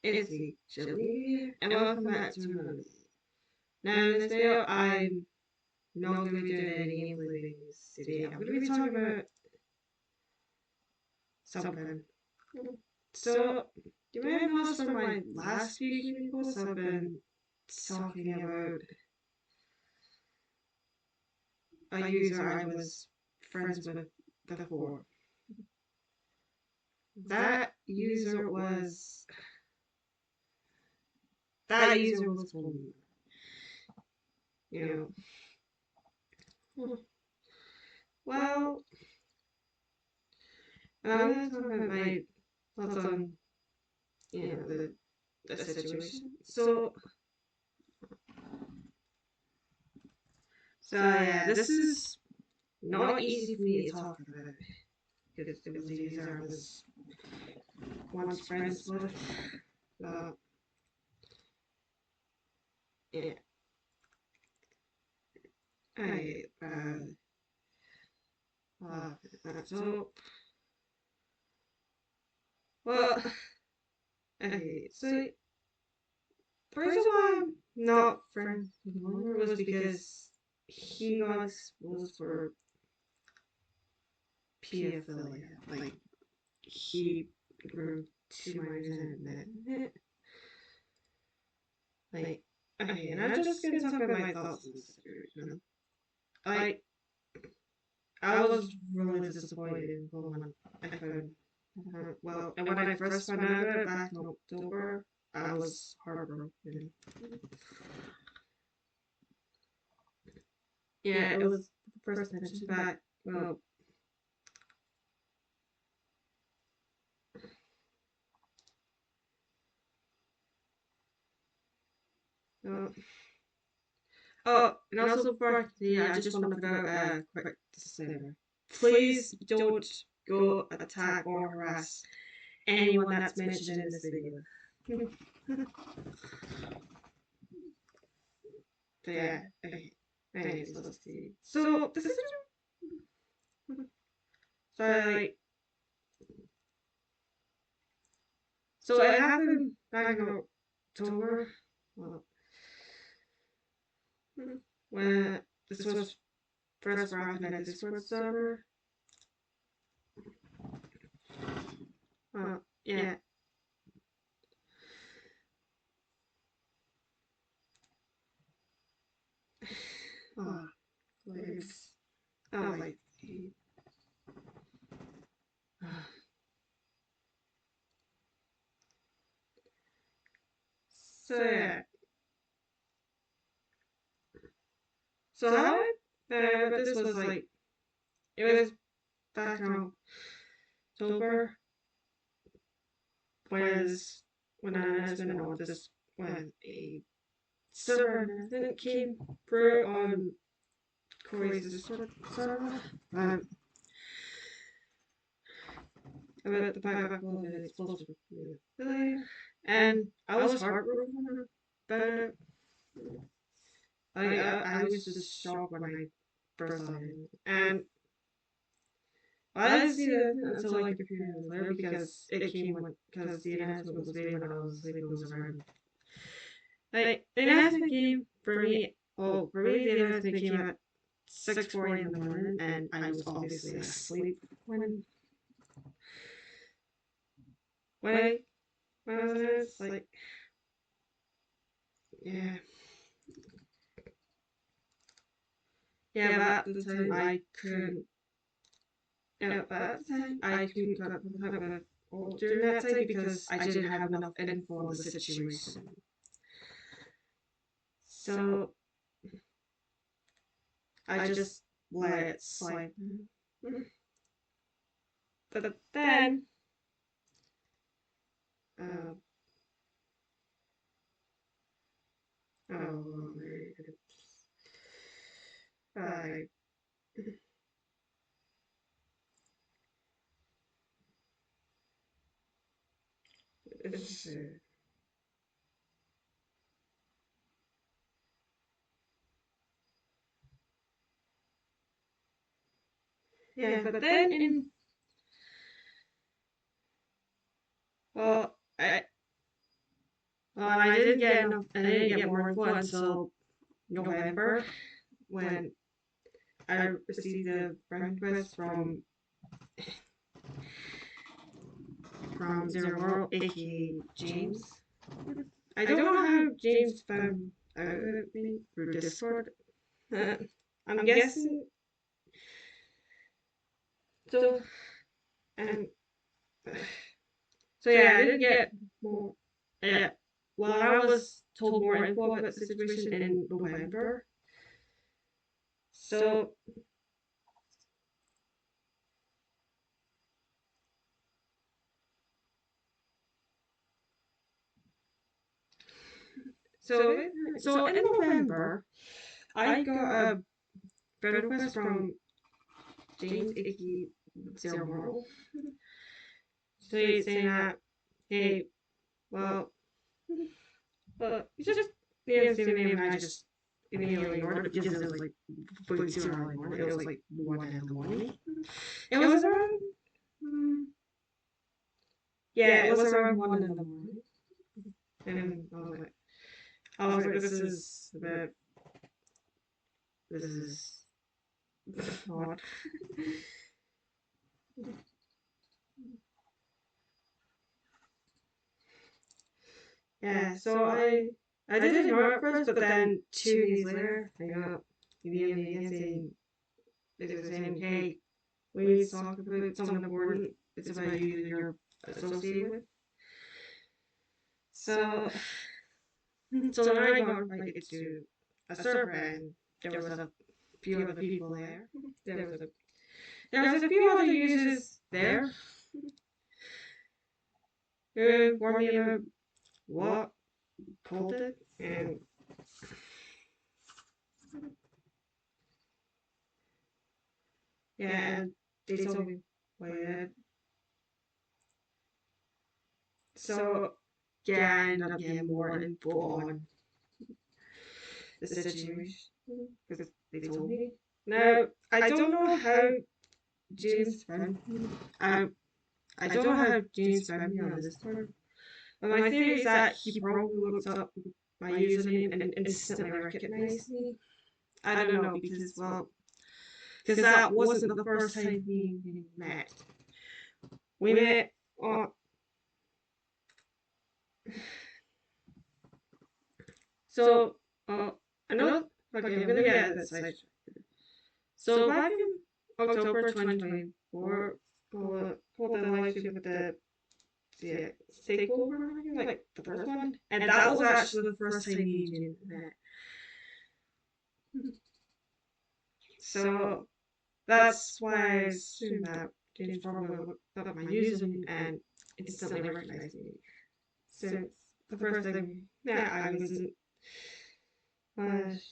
it's me, Shelly, and welcome back to another video. Now, in this video, I'm not going to be doing any gameplay videos today. I'm going to be talking about something. So, you may have noticed from my last few gaming posts, I've been talking about a user I was friends with before. That user was. That user was bullying. You know. Well, I'm going to talk about my thoughts on, the situation. So yeah, this is not easy for me to talk about because it was a user I was once friends with. But yeah, I so well, so the reason why I'm not friends anymore was because he got exposed for pedophilia. Like he grew 2 minors and admitted it. Like, okay, and I'm just gonna talk about my thoughts on this situation. I I was really disappointed in Pokemon. I found well, and when I first found out about it back in October, I was heartbroken. Yeah, it was the first mention back. Well, uh, oh, and also before I continue, I just want to put out a quick disclaimer. Please don't go attack or harass anyone that's mentioned in this video. So yeah, okay. Anyways, let's see. So this is so like so it happened back in October. Well, when this was first brought up in a Discord server. Well, yeah. Oh, it's oh like so yeah. So how I found out about this was like it was back in October was when an announcement on this when a server announcement came through on Corey's Discord server about the pineapple and its supposed to be and I was heartbroken about it. I was just shocked when I first saw it, and I didn't see it until like a few minutes later because it came when because the announcement was made when I was asleep. It was around like the announcement came for me. Oh, for me, the announcement came at 6:40 in the morning, and I was obviously asleep when I when I was announced. Like, yeah, yeah. But at the time, I couldn't. But at the time, I couldn't cut contact with all during that time because I didn't have enough info on the situation. So I just let it slide. But then, uh, oh, I, it's, yeah, but then well, didn't get enough. I didn't get more info until November when I received a friend request from Zero World, aka James. I don't know how James found out about me through Discord. I'm guessing so. And so yeah, I did get more. Yeah, well, I was told more info about the situation in November. So so in November, I got a friend request from James Icky Zero. So he's saying that, hey, well, but you just say the name, and I just immediately ignored it because it was like way too early in the morning. It was like 1 in the morning. It was around, mm, yeah, it was around 1 in the morning, and I was like, this is odd. Yeah, so I did ignore it first, but then 2 days later, I got immediately again saying, hey, we need to talk about something important. It's about you that you're associated with. So, so then I got invited to a server, and there was a few other people there. There was a few other users there who informed me about what pulled it, and yeah, and they told me what it did. So yeah, I ended up getting more info on the situation because they told me. Now I don't know how James found me. I don't know how James found me on Discord. But my theory is that he probably looked up my username and instantly recognized me. I don't know because that wasn't the first time we met. We met on so another okay, I'm gonna get at this side. So back in October 2024, pulled the live stream with the takeover, like the first one, and that was actually the first time me and Jin met. So that's why I assume that James probably looked up my username and instantly recognized me. Since the first thing, yeah, I wasn't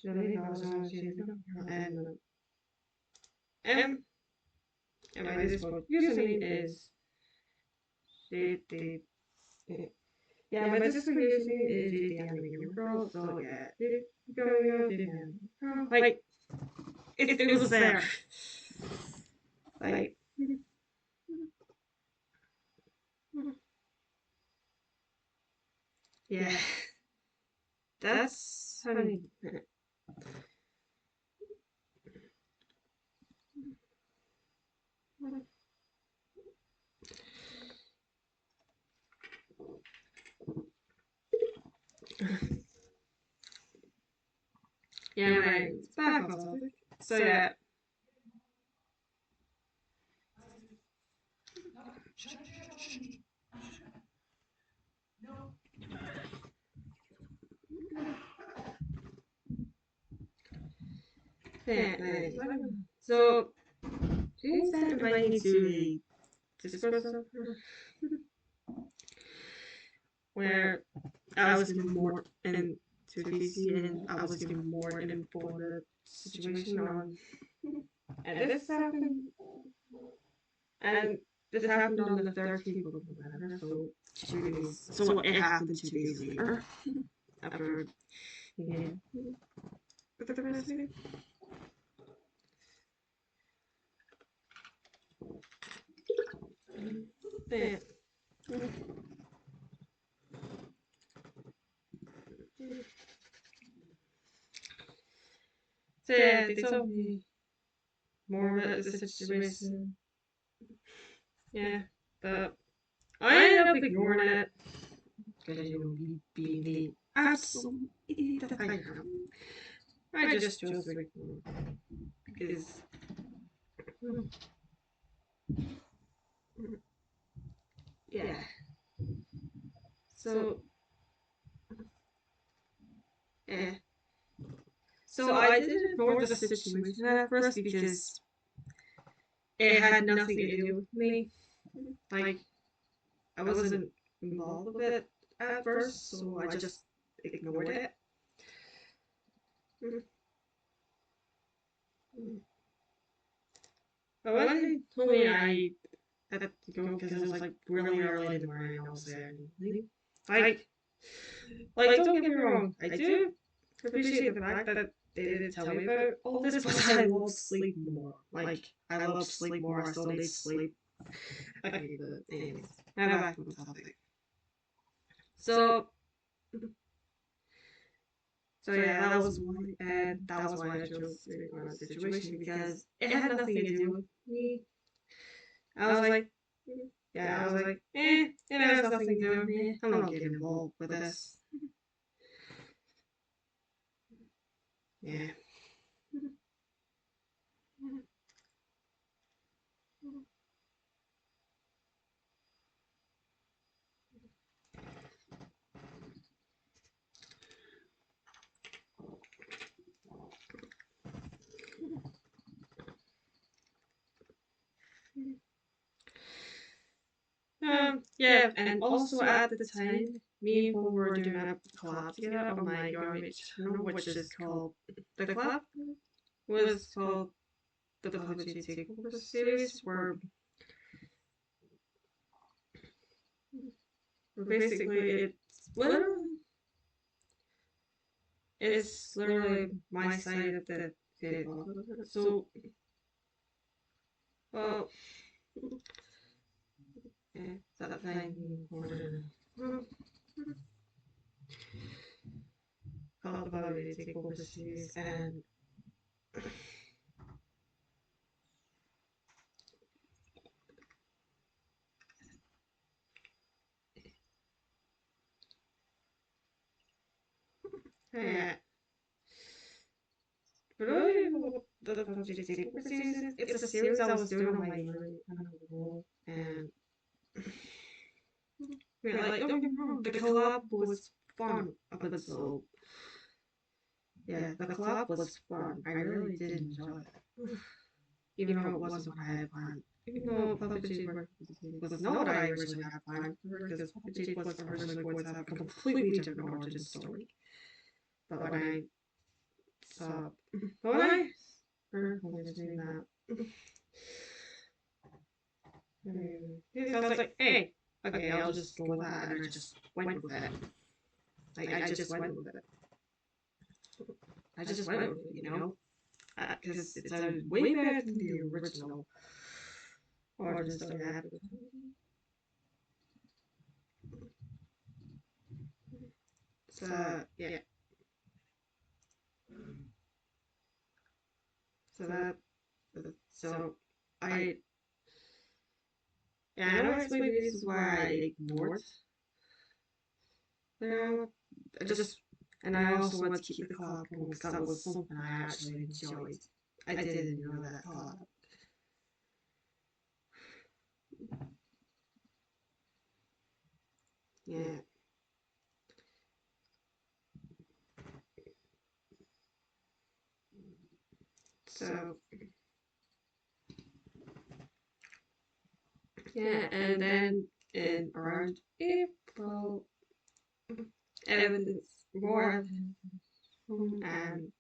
really I was on and and my Discord username is the yeah, my Discord username is the anime girl. So yeah, like it was there. Like yeah, that's funny. Yeah, right. It's back on topic. So yeah. Yeah, right. So James then invited me to a Discord server where I was giving more into DC and I was giving more info on the situation on and this happened on the 13th of November, so 2 days. So it happened 2 days later after yeah. But the rest of it. Yeah. So yeah, they told me more about the situation. Yeah, but I ended up ignoring it because you know me being the absolute idiot that I am. I just chose to ignore it because yeah. So yeah. So I did ignore the situation at first because it had nothing to do with me. Like I wasn't involved with it at first, so I just ignored it. But when they told me I had to go because it was like really early in the morning, I was there. Like, don't get me wrong, I do appreciate the fact that they didn't tell me about all this, but I love sleep more. Like, I love sleep more. I still need sleep. Okay, but anyways, now back to the topic. So, so yeah, that was why, and that was why I chose to ignore the situation because it had nothing to do with me. I was like, yeah, I was like, it has nothing to do with me. I'm not getting involved with this. Yeah. Yeah, and also at the time, me and Paul were doing a collab together on my garbage channel, which is called the collab was called the PUBG Takeover series, where basically it's literally my side of the table. So, well, yeah, that thing important. Called the PUBG Takeover series, and yeah. For those of you who know what the PUBG Takeover series is, it's a series I was doing on my channel, and yeah, like don't get me wrong, the collab was fun, but so yeah, the collab was fun. I really did enjoy it, even though it wasn't what I had planned. Even though PUBG was not what I originally had planned, because PUBG was originally going to have a completely different origin story. But when I saw, but when I heard when they were doing that. I was like, hey, okay, I'll just go with that, and I just went with it. Like, I just went with it. I just went with it, you know? Because it sounded way better than the original origin story I had. So, yeah. So that, so I, yeah, I know I explained the reasons why I ignored the, I just, and I also want to keep the collab going because that was something I actually enjoyed. I did enjoy that collab. Yeah. So, yeah, and then in around April, evidence, more evidence, and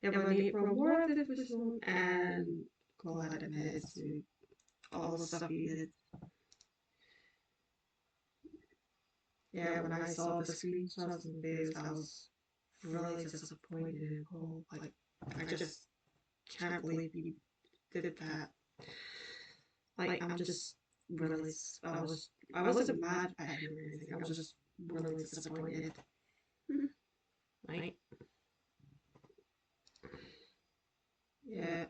yeah, but in April, more evidence was shown, and Cole had admitted to all the stuff he did. Yeah, when I saw the screenshots and videos, I was really disappointed in Cole. Like, I just can't believe he did that. Like, I'm just really, I wasn't mad at him or anything. I was just really disappointed. Right? Yeah.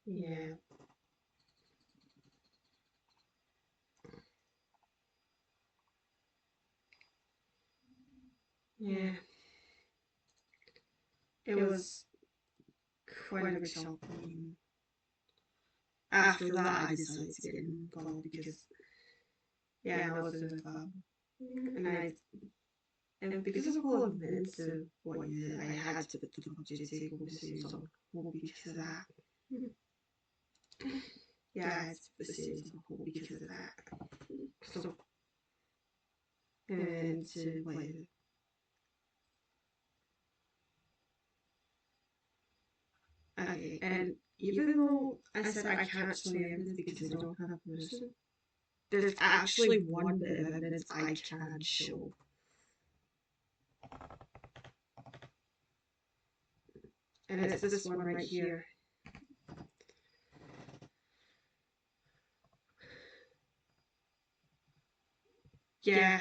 Yeah. Yeah. It was quite a big shock for me. After that, I decided to get involved because, yeah, I was in a club. And because of all of this, what you did, I had to put the objective overseas on hold because of that. Yeah, I had to put the series on hold because of that. So, and to like, okay, and even though I said I can't show you evidence because I don't have permission, there's actually one bit of evidence I can show. And it's this one right here. Yeah.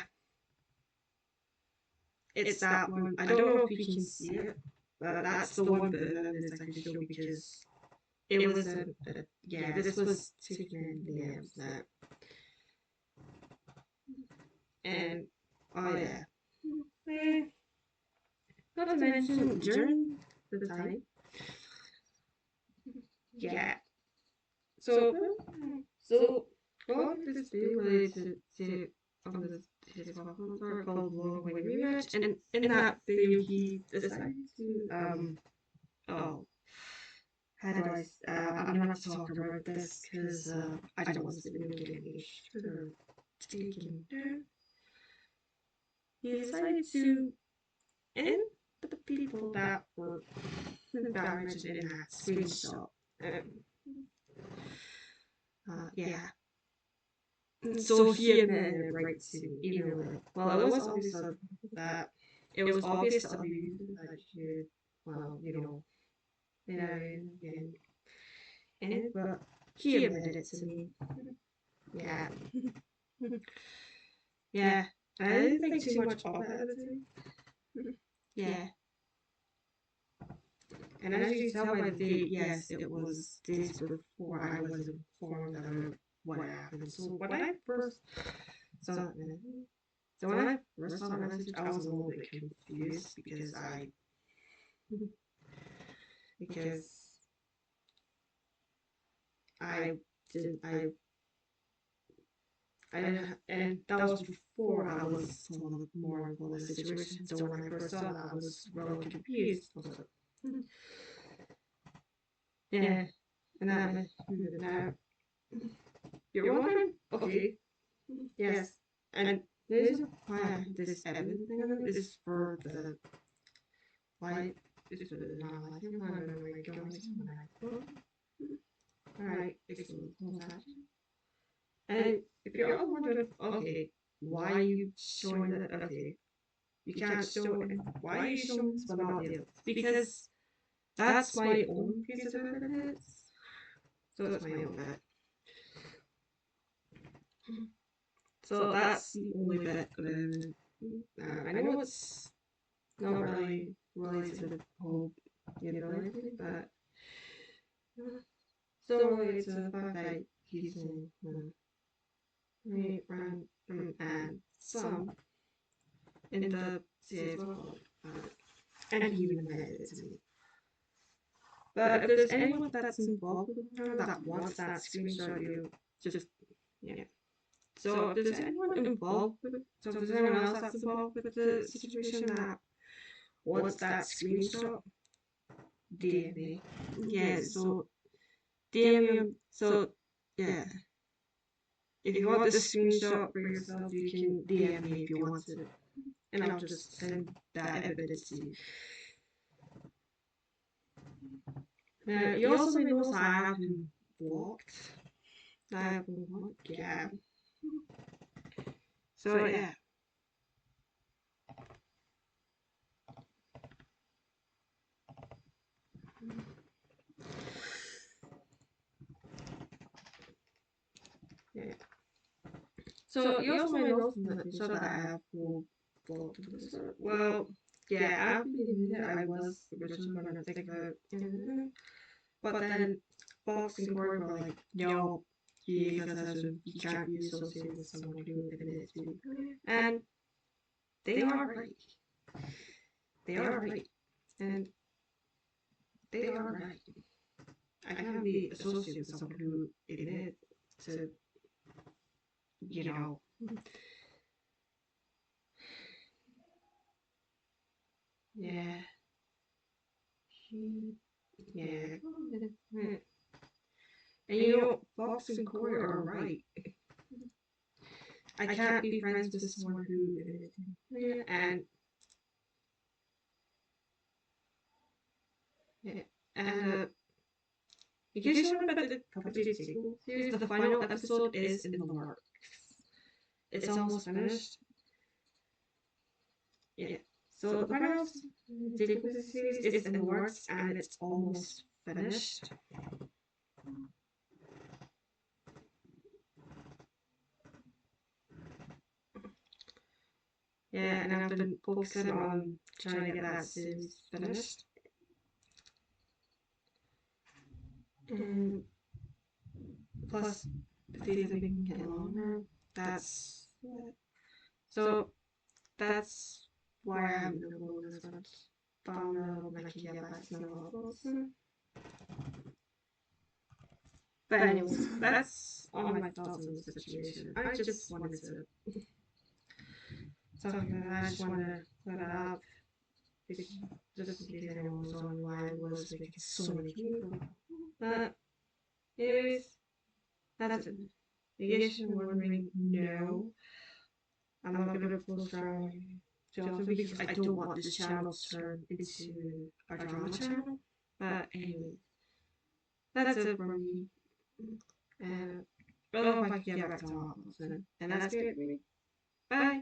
It's that one. I don't know if you can see it, but that's the one bit of evidence I can show because it was yeah, this was taken in the Internet. And, oh yeah. Not to mention, during the time, yeah. So, all of this being related to his father called Long Way Rematch, and in that video he decided to oh, how do I'm not to talk about this because I don't want this video to get issued or taken down. He decided to end the people that were damaged in that screenshot. Yeah. So he admitted it right to even well, it was obvious that it was obvious to abuse that you, well, but he admitted it to me. Yeah. Yeah. I didn't think too much of it. Yeah. And as you can tell by the date, yes, it was days before I was informed about what happened. So when I first saw that so when I first saw that message, I was a little bit confused because I didn't I didn't and that was before I was told more about the situation. So when I first saw that, I was really confused. I was like, yeah, and that now you're wondering, okay, yes, and there's why this evidence thing on it is for the why is for the non-life alright, and if you're all wondering, okay, why are you showing that? Okay, you can't show it. Why are you showing this but not the others? Because that's my own piece of evidence. So it's my own bit. So that's the only bit of evidence. I know it's not really related to the whole ability, but still related to the fact that he's in and some in the series before, and he even admitted it to me. But if there's anyone that's involved with her that wants that screenshot, you just yeah. So if there's anyone involved with it, so if there's anyone else that's involved with the situation that wants that screenshot, DM me. Yeah, so DM me. So yeah, if you want the screenshot for yourself, you can DM me if you want it, and I'll just send that evidence to you. Now, you also may notice I have been blocked. I have been blocked, yeah. So yeah. So you also might know from the show that I have full full well, yeah, after the I was originally gonna think about but then Fox and Corey were like, no, because as you can't be associated with someone who admits to and they are right. They are right. And they are right. I can't be associated with someone who admits to, you know, yeah, yeah. And you know, Fox and Corey are right. I can't be friends with someone who and yeah, and in case you remember the Puppet sequel series, the final episode is in the works. It's almost finished. Yeah. So the final sequel series is in the works and it's almost finished. Yeah, and I've been focusing on trying to get that series finished. And plus, the season being getting longer. That's so. That's why I haven't been able this much. Found out when I can get back to novels. But anyways, that's all my thoughts on the situation. I just wanted to talk about it. I just wanted to put it up. Just in case anyone was wondering why I was making so many people. But anyways, that's it. In case you're wondering, no, I'm not gonna post around Chelsea because I don't want this channel to turn into a drama channel. But anyway, that's it from me. And I don't know if I can get back to all of them. And that's it. Bye.